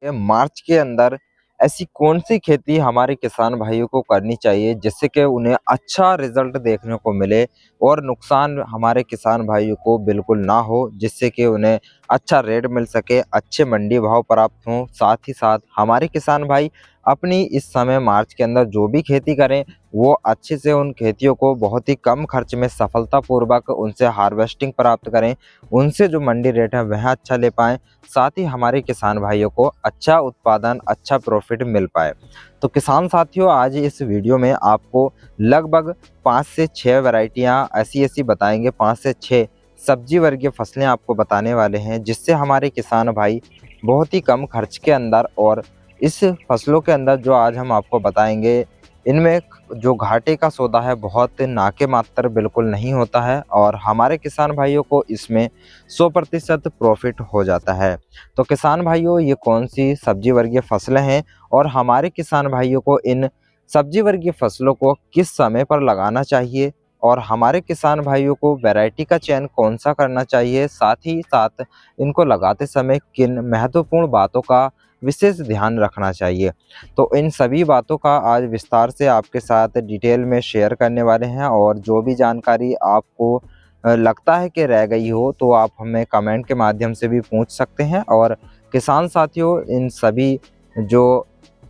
मार्च के अंदर ऐसी कौन सी खेती हमारे किसान भाइयों को करनी चाहिए जिससे कि उन्हें अच्छा रिजल्ट देखने को मिले और नुकसान हमारे किसान भाइयों को बिल्कुल ना हो, जिससे कि उन्हें अच्छा रेट मिल सके, अच्छे मंडी भाव प्राप्त हों। साथ ही साथ हमारे किसान भाई अपनी इस समय मार्च के अंदर जो भी खेती करें वो अच्छे से उन खेतियों को बहुत ही कम खर्च में सफलतापूर्वक उनसे हार्वेस्टिंग प्राप्त करें, उनसे जो मंडी रेट है वह अच्छा ले पाएं। साथ ही हमारे किसान भाइयों को अच्छा उत्पादन, अच्छा प्रॉफिट मिल पाए। तो किसान साथियों, आज इस वीडियो में आपको लगभग 5 से 6 वैरायटियां ऐसी बताएंगे, 5 से 6 सब्जी वर्गीय फसलें आपको बताने वाले हैं, जिससे हमारे किसान भाई बहुत ही कम खर्च के अंदर और इस फसलों के अंदर जो आज हम आपको बताएंगे, इनमें जो घाटे का सौदा है बहुत ना के मात्र बिल्कुल नहीं होता है और हमारे किसान भाइयों को इसमें 100% प्रॉफिट हो जाता है। तो किसान भाइयों, ये कौन सी सब्जी वर्गीय फसलें हैं और हमारे किसान भाइयों को इन सब्जी वर्गीय फसलों को किस समय पर लगाना चाहिए और हमारे किसान भाइयों को वैरायटी का चयन कौन सा करना चाहिए, साथ ही साथ इनको लगाते समय किन महत्वपूर्ण बातों का विशेष ध्यान रखना चाहिए। तो इन सभी बातों का आज विस्तार से आपके साथ डिटेल में शेयर करने वाले हैं और जो भी जानकारी आपको लगता है कि रह गई हो तो आप हमें कमेंट के माध्यम से भी पूछ सकते हैं। और किसान साथियों, इन सभी जो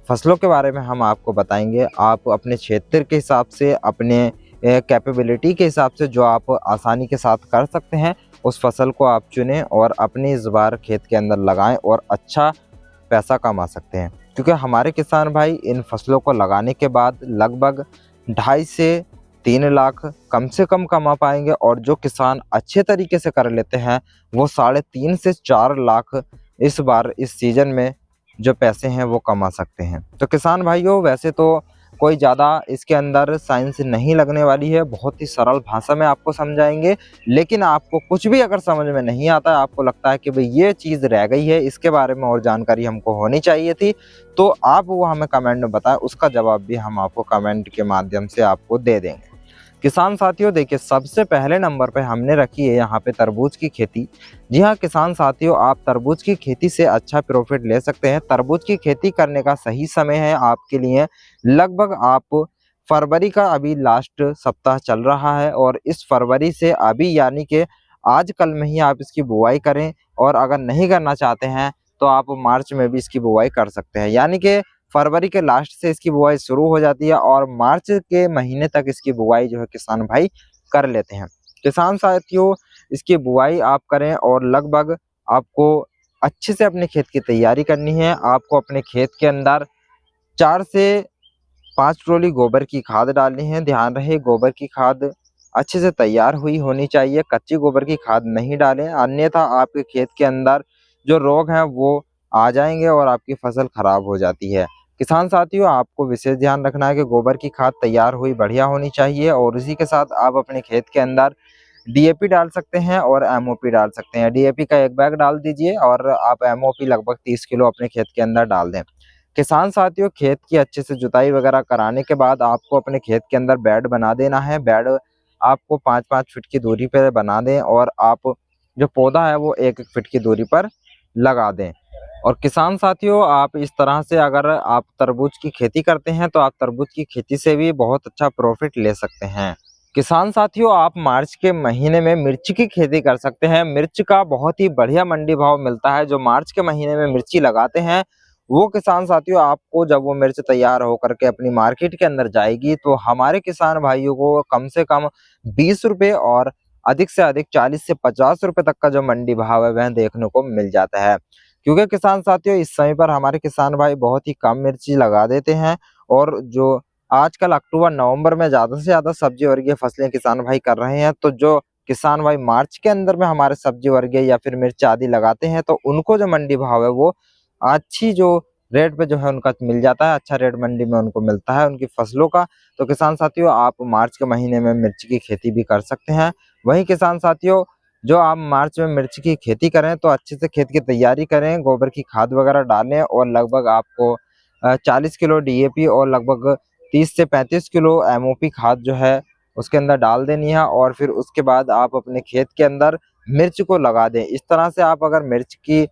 फसलों के बारे में हम आपको बताएंगे, आप अपने क्षेत्र के हिसाब से, अपने कैपेबिलिटी के हिसाब से जो आप आसानी के साथ कर सकते हैं उस फसल को आप चुनें और अपनी इस बार खेत के अंदर लगाएं और अच्छा पैसा कमा सकते हैं। क्योंकि हमारे किसान भाई इन फसलों को लगाने के बाद लगभग 2.5 से 3 लाख कम से कम कमा पाएंगे और जो किसान अच्छे तरीके से कर लेते हैं वो 3.5 से 4 लाख इस बार इस सीजन में जो पैसे हैं वो कमा सकते हैं। तो किसान भाइयों, वैसे तो कोई ज़्यादा इसके अंदर साइंस नहीं लगने वाली है, बहुत ही सरल भाषा में आपको समझाएंगे। लेकिन आपको कुछ भी अगर समझ में नहीं आता है, आपको लगता है कि भाई ये चीज़ रह गई है, इसके बारे में और जानकारी हमको होनी चाहिए थी, तो आप वो हमें कमेंट में बताएं, उसका जवाब भी हम आपको कमेंट के माध्यम से आपको दे देंगे। किसान साथियों, देखिए सबसे पहले नंबर पे हमने रखी है यहाँ पे तरबूज की खेती। जी हाँ किसान साथियों, आप तरबूज की खेती से अच्छा प्रॉफिट ले सकते हैं। तरबूज की खेती करने का सही समय है आपके लिए लगभग आप फरवरी का अभी लास्ट सप्ताह चल रहा है और इस फरवरी से अभी यानी कि आज कल में ही आप इसकी बुआई करें और अगर नहीं करना चाहते हैं तो आप मार्च में भी इसकी बुआई कर सकते हैं। यानी कि फरवरी के लास्ट से इसकी बुआई शुरू हो जाती है और मार्च के महीने तक इसकी बुआई जो है किसान भाई कर लेते हैं। किसान साथियों, इसकी बुआई आप करें और लगभग आपको अच्छे से अपने खेत की तैयारी करनी है। आपको अपने खेत के अंदर 4 से 5 ट्रॉली गोबर की खाद डालनी है। ध्यान रहे गोबर की खाद अच्छे से तैयार हुई होनी चाहिए, कच्ची गोबर की खाद नहीं डालें, अन्यथा आपके खेत के अंदर जो रोग हैं वो आ जाएंगे और आपकी फसल खराब हो जाती है। किसान साथियों, आपको विशेष ध्यान रखना है कि गोबर की खाद तैयार हुई बढ़िया होनी चाहिए और इसी के साथ आप अपने खेत के अंदर डीएपी डाल सकते हैं और एमओपी डाल सकते हैं। डीएपी का 1 बैग डाल दीजिए और आप एमओपी लगभग 30 किलो अपने खेत के अंदर डाल दें। किसान साथियों, खेत की अच्छे से जुताई वगैरह कराने के बाद आपको अपने खेत के अंदर बेड बना देना है। बेड आपको 5-5 फीट की दूरी पर बना दें और आप जो पौधा है वो 1-1 फीट की दूरी पर लगा दें। और किसान साथियों, आप इस तरह से अगर आप तरबूज की खेती करते हैं तो आप तरबूज की खेती से भी बहुत अच्छा प्रॉफिट ले सकते हैं। किसान साथियों, आप मार्च के महीने में मिर्च की खेती कर सकते हैं। मिर्च का बहुत ही बढ़िया मंडी भाव मिलता है। जो मार्च के महीने में मिर्ची लगाते हैं वो किसान साथियों, आपको जब वो मिर्च तैयार होकर के अपनी मार्केट के अंदर जाएगी तो हमारे किसान भाइयों को कम से कम 20 रुपये और अधिक से अधिक 40 से 50 रुपये तक का जो मंडी भाव है वह देखने को मिल जाता है। क्योंकि किसान साथियों, इस समय पर हमारे किसान भाई बहुत ही कम मिर्ची लगा देते हैं और जो आजकल अक्टूबर नवंबर में ज्यादा से ज्यादा सब्जी वर्गीय फसलें किसान भाई कर रहे हैं, तो जो किसान भाई मार्च के अंदर में हमारे सब्जी वर्गीय या फिर मिर्च आदि लगाते हैं तो उनको जो मंडी भाव है वो अच्छी जो रेट पे जो है उनका मिल जाता है, अच्छा रेट मंडी में उनको मिलता है उनकी फसलों का। तो किसान साथियों, आप मार्च के महीने में मिर्च की खेती भी कर सकते हैं। वहीं किसान साथियों, जो आप मार्च में मिर्च की खेती करें तो अच्छे से खेत की तैयारी करें, गोबर की खाद वगैरह डालें और लगभग आपको 40 किलो डीएपी और लगभग 30 से 35 किलो एमओपी खाद जो है उसके अंदर डाल देनी है और फिर उसके बाद आप अपने खेत के अंदर मिर्च को लगा दें। इस तरह से आप अगर मिर्च की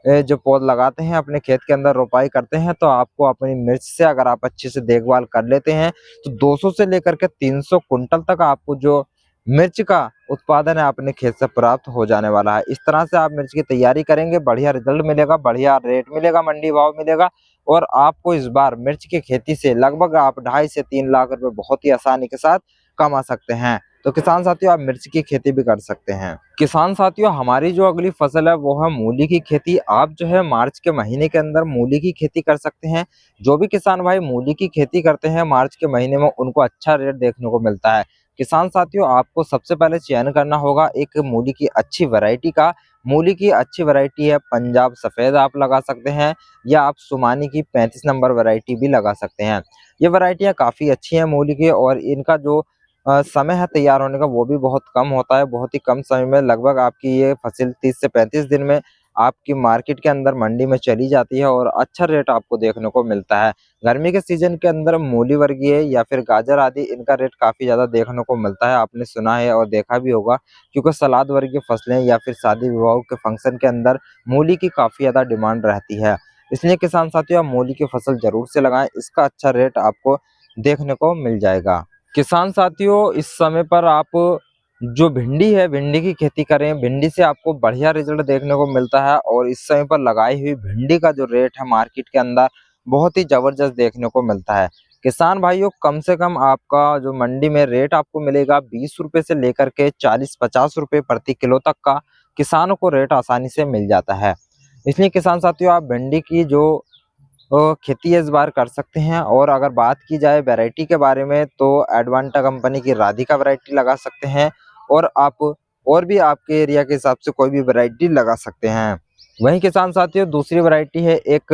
जो पौध लगाते हैं अपने खेत के अंदर रोपाई करते हैं, तो आपको अपनी मिर्च से अगर आप अच्छे से देखभाल कर लेते हैं तो 200 से लेकर के 300 कुंटल तक आपको जो मिर्च का उत्पादन है अपने खेत से प्राप्त हो जाने वाला है। इस तरह से आप मिर्च की तैयारी करेंगे, बढ़िया रिजल्ट मिलेगा, बढ़िया रेट मिलेगा, मंडी भाव मिलेगा और आपको इस बार मिर्च की खेती से लगभग आप 2.5 से 3 लाख रुपए बहुत ही आसानी के साथ कमा सकते हैं। तो किसान साथियों, आप मिर्च की खेती भी कर सकते हैं। किसान साथियों, हमारी जो अगली फसल है वो है मूली की खेती। आप जो है मार्च के महीने के अंदर मूली की खेती कर सकते हैं। जो भी किसान भाई मूली की खेती करते हैं मार्च के महीने में, उनको अच्छा रेट देखने को मिलता है। किसान साथियों, आपको सबसे पहले चयन करना होगा एक मूली की अच्छी वैरायटी का। मूली की अच्छी वैरायटी है पंजाब सफेद, आप लगा सकते हैं, या आप सुमानी की 35 नंबर वैरायटी भी लगा सकते हैं। ये वैरायटियां काफी अच्छी हैं मूली की, और इनका जो समय है तैयार होने का वो भी बहुत कम होता है। बहुत ही कम समय में लगभग आपकी ये फसल 30 से 35 दिन में आपकी मार्केट के अंदर मंडी में चली जाती है और अच्छा रेट आपको देखने को मिलता है। गर्मी के सीजन के अंदर मूली वर्गीय या फिर गाजर आदि इनका रेट काफी ज्यादा देखने को मिलता है, आपने सुना है और देखा भी होगा, क्योंकि सलाद वर्गीय फसलें या फिर शादी विवाह के फंक्शन के अंदर मूली की काफी ज्यादा डिमांड रहती है। इसलिए किसान साथियों, आप मूली की फसल जरूर से लगाएं, इसका अच्छा रेट आपको देखने को मिल जाएगा। किसान साथियों, इस समय पर आप जो भिंडी है, भिंडी की खेती करें। भिंडी से आपको बढ़िया रिजल्ट देखने को मिलता है और इस समय पर लगाई हुई भिंडी का जो रेट है मार्केट के अंदर बहुत ही जबरदस्त देखने को मिलता है। किसान भाइयों, कम से कम आपका जो मंडी में रेट आपको मिलेगा 20 रुपए से लेकर के 40-50 रुपए प्रति किलो तक का किसानों को रेट आसानी से मिल जाता है। इसलिए किसान साथियों, आप भिंडी की जो खेती इस बार कर सकते हैं। और अगर बात की जाए वैरायटी के बारे में, तो एडवांटा कंपनी की राधिका वैरायटी लगा सकते हैं, और आप और भी आपके एरिया के हिसाब से कोई भी वैरायटी लगा सकते हैं। वहीं किसान साथियों, दूसरी वैरायटी है एक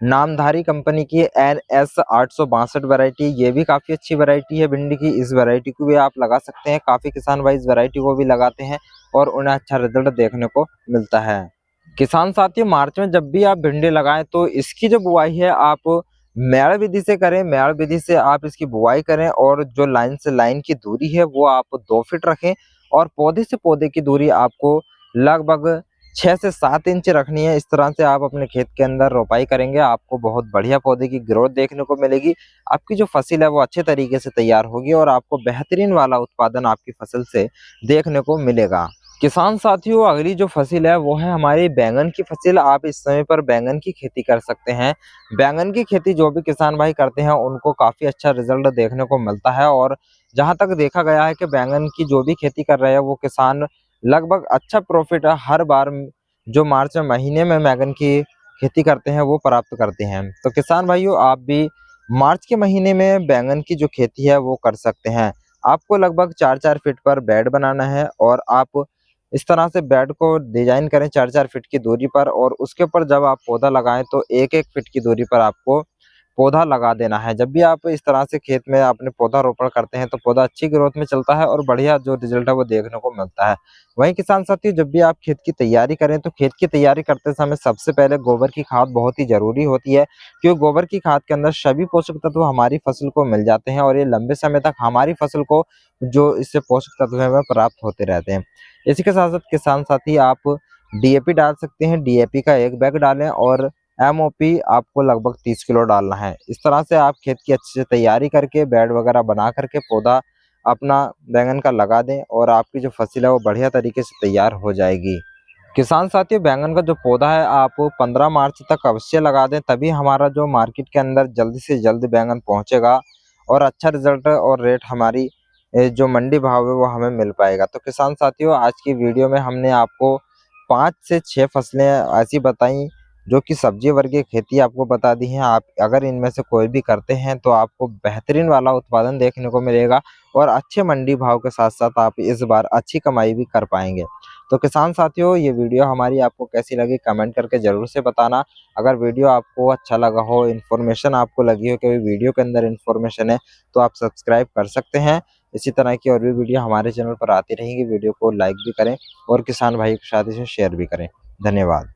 नामधारी कंपनी की NS 862 वैरायटी। ये भी काफी अच्छी वैरायटी है भिंडी की, इस वैरायटी को भी आप लगा सकते हैं। काफी किसान भाई इस वैरायटी को भी लगाते हैं और उन्हें अच्छा रिजल्ट देखने को मिलता है। किसान साथियों, मार्च में जब भी आप भिंडी लगाएं तो इसकी जो बुआई है आप मेड़ विधि से करें। मेड़ विधि से आप इसकी बुआई करें और जो लाइन से लाइन की दूरी है वो आप 2 फीट रखें, और पौधे से पौधे की दूरी आपको लगभग 6 से 7 इंच रखनी है। इस तरह से आप अपने खेत के अंदर रोपाई करेंगे, आपको बहुत बढ़िया पौधे की ग्रोथ देखने को मिलेगी। आपकी जो फसल है वो अच्छे तरीके से तैयार होगी और आपको बेहतरीन वाला उत्पादन आपकी फसल से देखने को मिलेगा। किसान साथियों, अगली जो फसल है वो है हमारी बैंगन की फसल। आप इस समय पर बैंगन की खेती कर सकते हैं। बैंगन की खेती जो भी किसान भाई करते हैं उनको काफी अच्छा रिजल्ट देखने को मिलता है, और जहां तक देखा गया है कि बैंगन की जो भी खेती कर रहे हैं वो किसान लगभग अच्छा प्रॉफिट हर बार जो मार्च महीने में बैंगन की खेती करते हैं वो प्राप्त करते हैं। तो किसान भाइयों, आप भी मार्च के महीने में बैंगन की जो खेती है वो कर सकते हैं। आपको लगभग 4-4 फीट पर बेड बनाना है, और आप इस तरह से बेड को डिजाइन करें 4-4 फीट की दूरी पर, और उसके ऊपर जब आप पौधा लगाएं तो 1-1 फीट की दूरी पर आपको पौधा लगा देना है। जब भी आप इस तरह से खेत में अपने पौधा रोपण करते हैं तो पौधा अच्छी ग्रोथ में चलता है और बढ़िया जो रिजल्ट है वो देखने को मिलता है। वहीं किसान साथियों, जब भी आप खेत की तैयारी करें तो खेत की तैयारी करते समय सबसे पहले गोबर की खाद बहुत ही जरूरी होती है, क्योंकि गोबर की खाद के अंदर सभी पोषक तत्व हमारी फसल को मिल जाते हैं और ये लंबे समय तक हमारी फसल को जो इससे पोषक तत्व है वह प्राप्त होते रहते हैं। इसी के साथ साथ किसान साथी, आप DAP डाल सकते हैं। DAP का 1 बैग डालें, और MOP आपको लगभग 30 किलो डालना है। इस तरह से आप खेत की अच्छे से तैयारी करके बेड वगैरह बना करके पौधा अपना बैंगन का लगा दें, और आपकी जो फसल है वो बढ़िया तरीके से तैयार हो जाएगी। किसान साथियों, बैंगन का जो पौधा है आप 15 मार्च तक अवश्य लगा दें, तभी हमारा जो मार्केट के अंदर जल्दी से जल्द बैंगन पहुंचेगा और अच्छा रिजल्ट और रेट हमारी जो मंडी भाव है वो हमें मिल पाएगा। तो किसान साथियों, आज की वीडियो में हमने आपको 5 से 6 फसलें ऐसी बताई जो कि सब्जी वर्गीय खेती आपको बता दी हैं। आप अगर इनमें से कोई भी करते हैं तो आपको बेहतरीन वाला उत्पादन देखने को मिलेगा, और अच्छे मंडी भाव के साथ साथ आप इस बार अच्छी कमाई भी कर पाएंगे। तो किसान साथियों, ये वीडियो हमारी आपको कैसी लगी कमेंट करके जरूर से बताना। अगर वीडियो आपको अच्छा लगा हो, इन्फॉर्मेशन आपको लगी हो कि वीडियो के अंदर इन्फॉर्मेशन है, तो आप सब्सक्राइब कर सकते हैं। इसी तरह की और भी वीडियो हमारे चैनल पर आती रहेंगी। वीडियो को लाइक भी करें और किसान भाई को साथ ही शेयर भी करें। धन्यवाद।